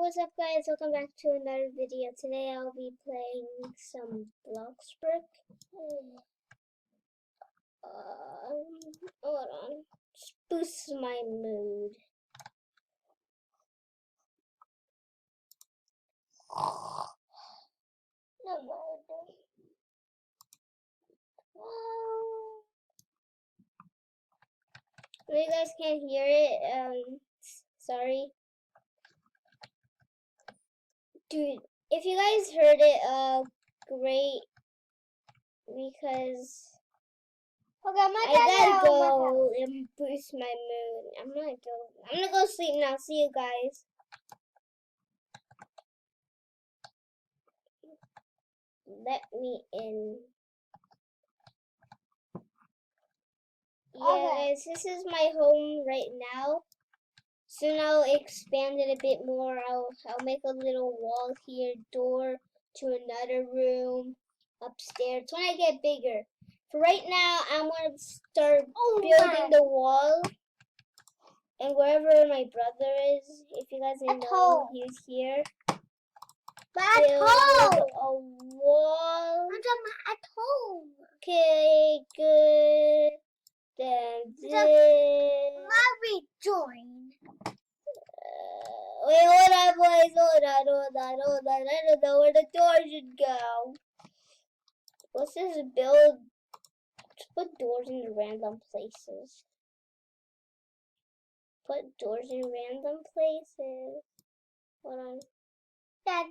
what's up guys? Welcome back to another video. Today I'll be playing some Bloxburg. Hold on. Just boost my mood. No more. If you guys can't hear it, sorry. Dude, if you guys heard it, great, because I gotta go and boost my mood. I'm gonna go sleep now. See you guys. Let me in. Yeah, guys, this is my home right now. Soon I'll expand it a bit more. I'll make a little wall here, door to another room, upstairs when I get bigger. For right now, I'm gonna start building the wall. And wherever my brother is, if you guys didn't know, he's here. Build a wall. At home. Okay, good. Then this. Mommy join. Wait, hold on, boys. Hold on. I don't know where the door should go. Let's just build. Just put doors in random places. Put doors in random places. Hold on.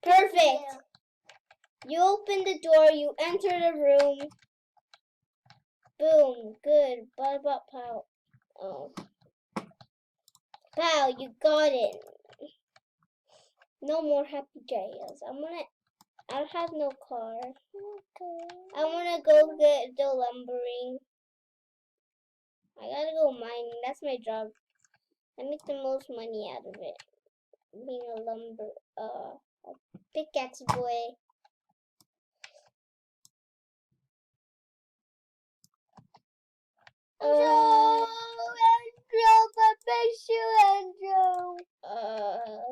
Perfect. You open the door. You enter the room. Boom. Good. Pow. Oh. Pow, you got it. No more happy days. I have no car. Okay. I wanna go get the lumbering. I gotta go mining. That's my job. I make the most money out of it. Being a pickaxe boy.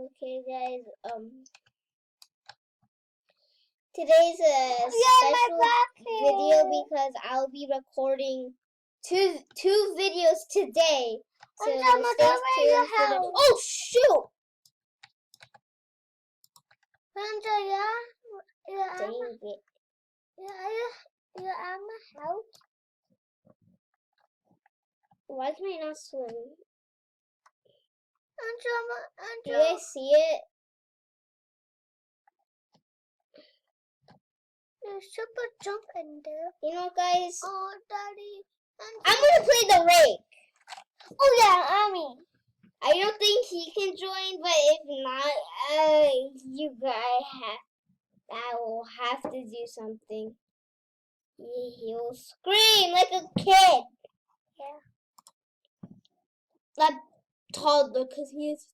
Okay guys, today's a special video because I'll be recording two videos today. So stay tuned for the... Oh shoot! Dang it. House. Why can I not swim? Do you guys see it? There's super jump in there. You know, guys. Oh, Daddy. I'm gonna play the rake. Oh yeah, Ami. I don't think he can join, but if not, you guys I will have to do something. He'll scream like a kid. Yeah. Not toddler, because he is.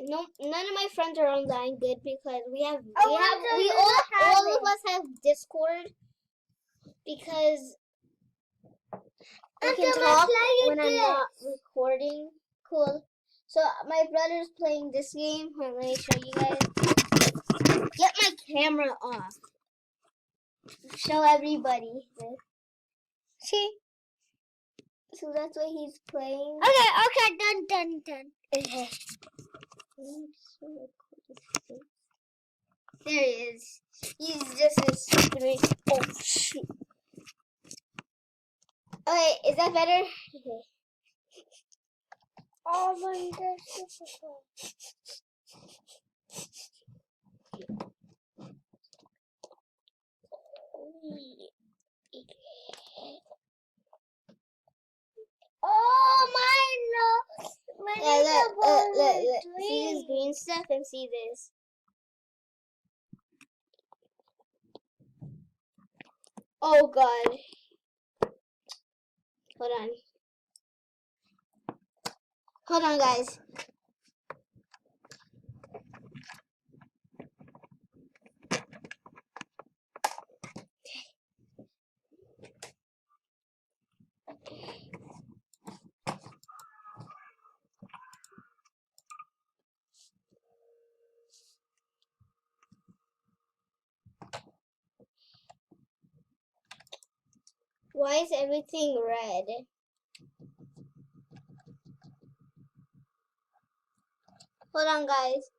No, none of my friends are online good because all of us have Discord because I can talk when I'm not recording. Cool. So my brother's playing this game. Let me show you guys. Get my camera off. Show everybody this. See? So that's what he's playing. Okay, done. Okay. There he is. He's just a stupid. Oh shoot. Okay, is that better? Okay. Oh my gosh. Oh my no! Look. See this green stuff and see this. Oh God. Hold on, guys. Why is everything red? Hold on, guys.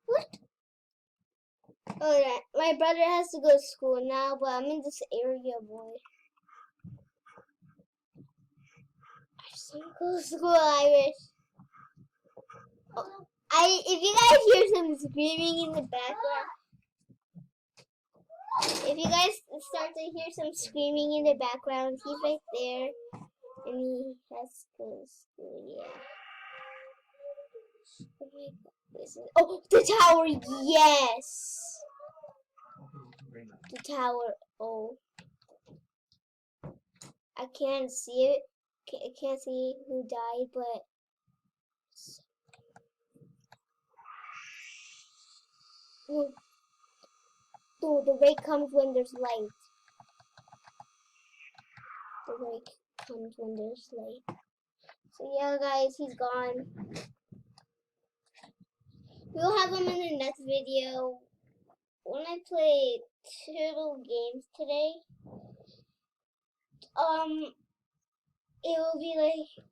What? Alright, my brother has to go to school now, but I'm in this area, boy. I just want to go to school, Irish. Oh, if you guys hear some screaming in the background, if you guys start to hear some screaming in the background, he's right there, and he has to go to school, yeah. Oh my God. Oh, the tower, yes! The tower, oh. I can't see it. I can't see who died, but... Oh, the ray comes when there's light. The ray comes when there's light. So yeah, guys, he's gone. We'll have him in the next video. When I play 2 games today, it will be like,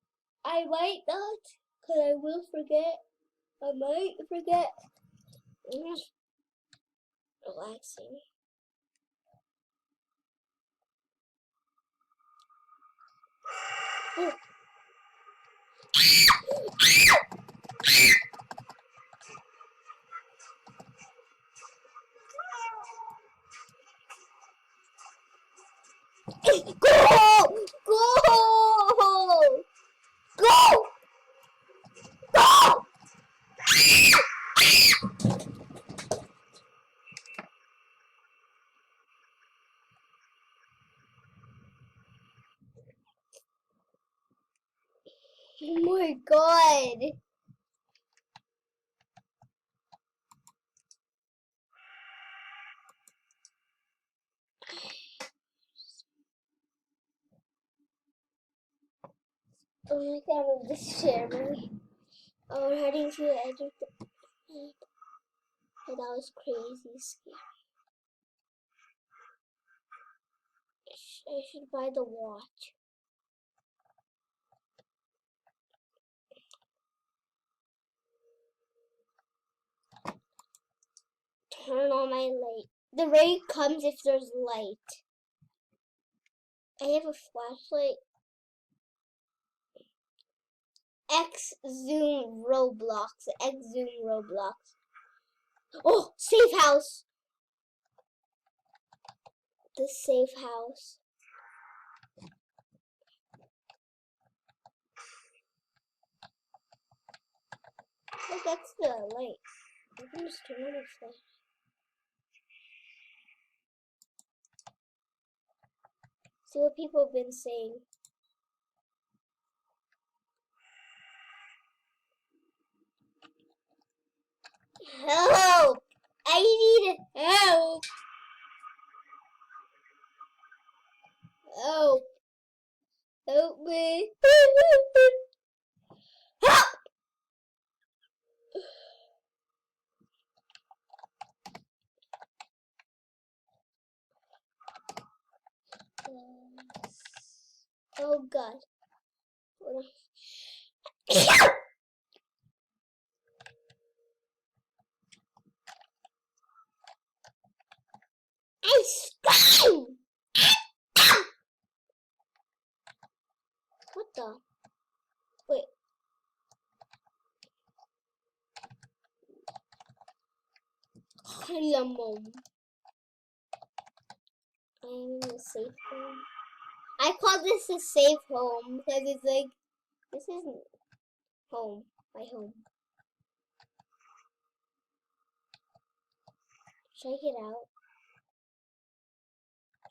I might not, cause I will forget. I might forget. I'm just relaxing. Oh. Go! Go! Go! Go! Oh my God! Oh my God, I'm this chair, really. Oh, we're heading to the edge of the map. Oh, that was crazy scary. I should buy the watch. Turn on my light. The ray comes if there's light. I have a flashlight. X zoom Roblox. X zoom Roblox. Oh, safe house. The safe house. Oh, that's the light. I can just turn on the flash. See what people have been saying. Help! I need help! Help! Help me! Help! Oh God! I scream! What the? Wait. Hello, Mom. I'm in a safe home. I call this a safe home because it's like, this isn't home. My home. Should I get out?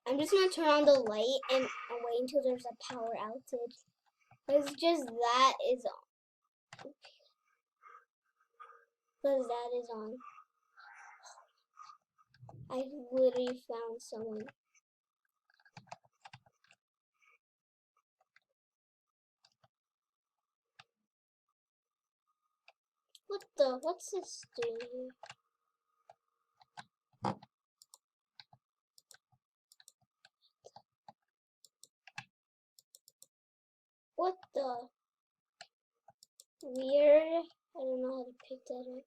I'm just gonna turn on the light and wait until there's a power outage. Because just that is on. Because that is on. I literally found someone. What the? What's this doing here? weird. I don't know how to pick that up.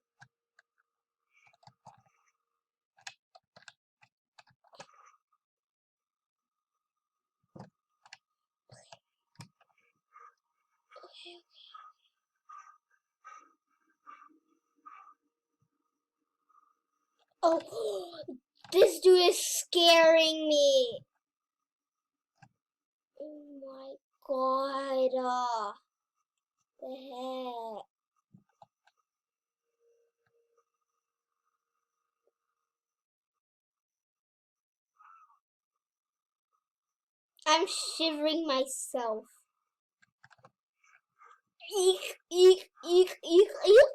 Okay. Oh, this dude is scaring me. Oh my god. The heck? I'm shivering myself. Eek, eek, eek, eek, eek.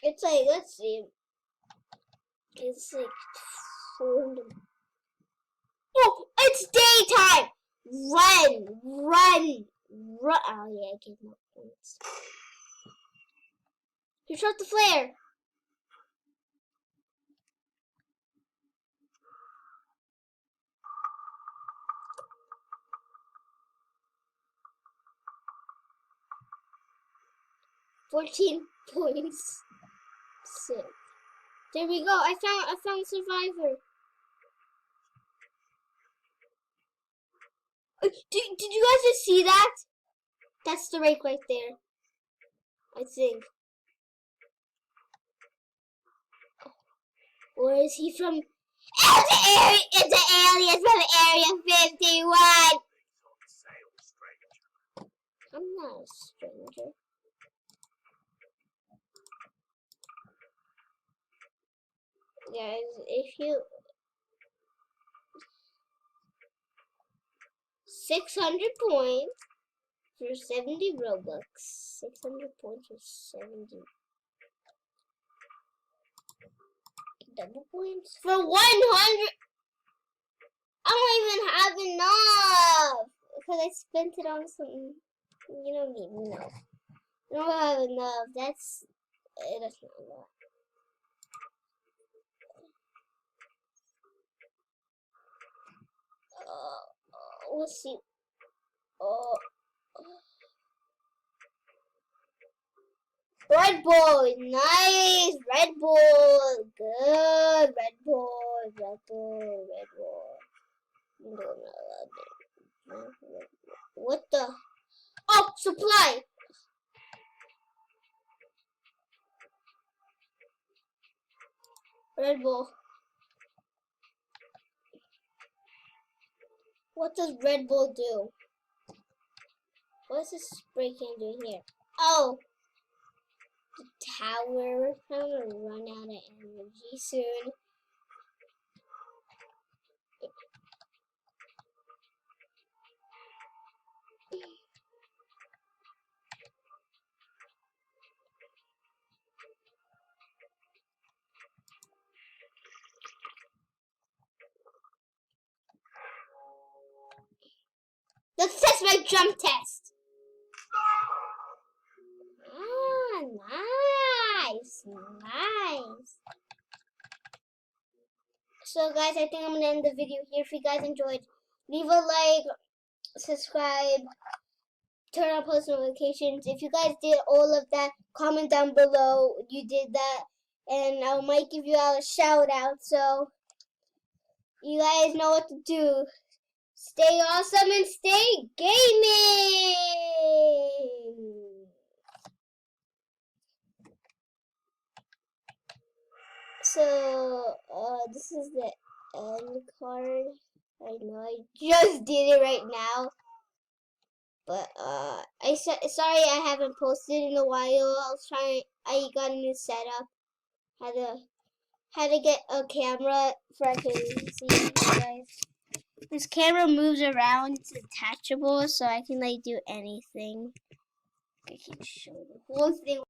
It's like, let's see. It's like 400. Oh, it's daytime! Run, run, run. Oh yeah, I get more points. You shot the flare. $14 points. Sick. There we go. I found Survivor. Did you guys just see that? That's the rake right there. I think. Where is he from? It's the aliens from Area 51. I'm not a stranger. Guys, if you 600 points for 70 Robux. 600 points for 70. Double points for 100. I don't even have enough because I spent it on something. You don't need enough. I don't have enough. That's not enough. Let's see. Red Bull, nice. Red Bull, good. Red Bull, Red Bull, Red Bull. What the? Oh, supply. Red Bull. What does Red Bull do? What's this spray can doing here? Oh, the tower. I'm gonna run out of energy soon. Let's test my jump test. Ah, nice, nice. So guys, I think I'm gonna end the video here. If you guys enjoyed, leave a like, subscribe, turn on post notifications. If you guys did all of that, comment down below you did that, and I might give you all a shout out. So you guys know what to do. Stay awesome and stay gaming. So this is the end card. I know I just did it right now. But sorry I haven't posted in a while. I got a new setup. Had to get a camera for I can see you guys. This camera moves around. It's detachable, so I can like do anything. I can show the whole thing.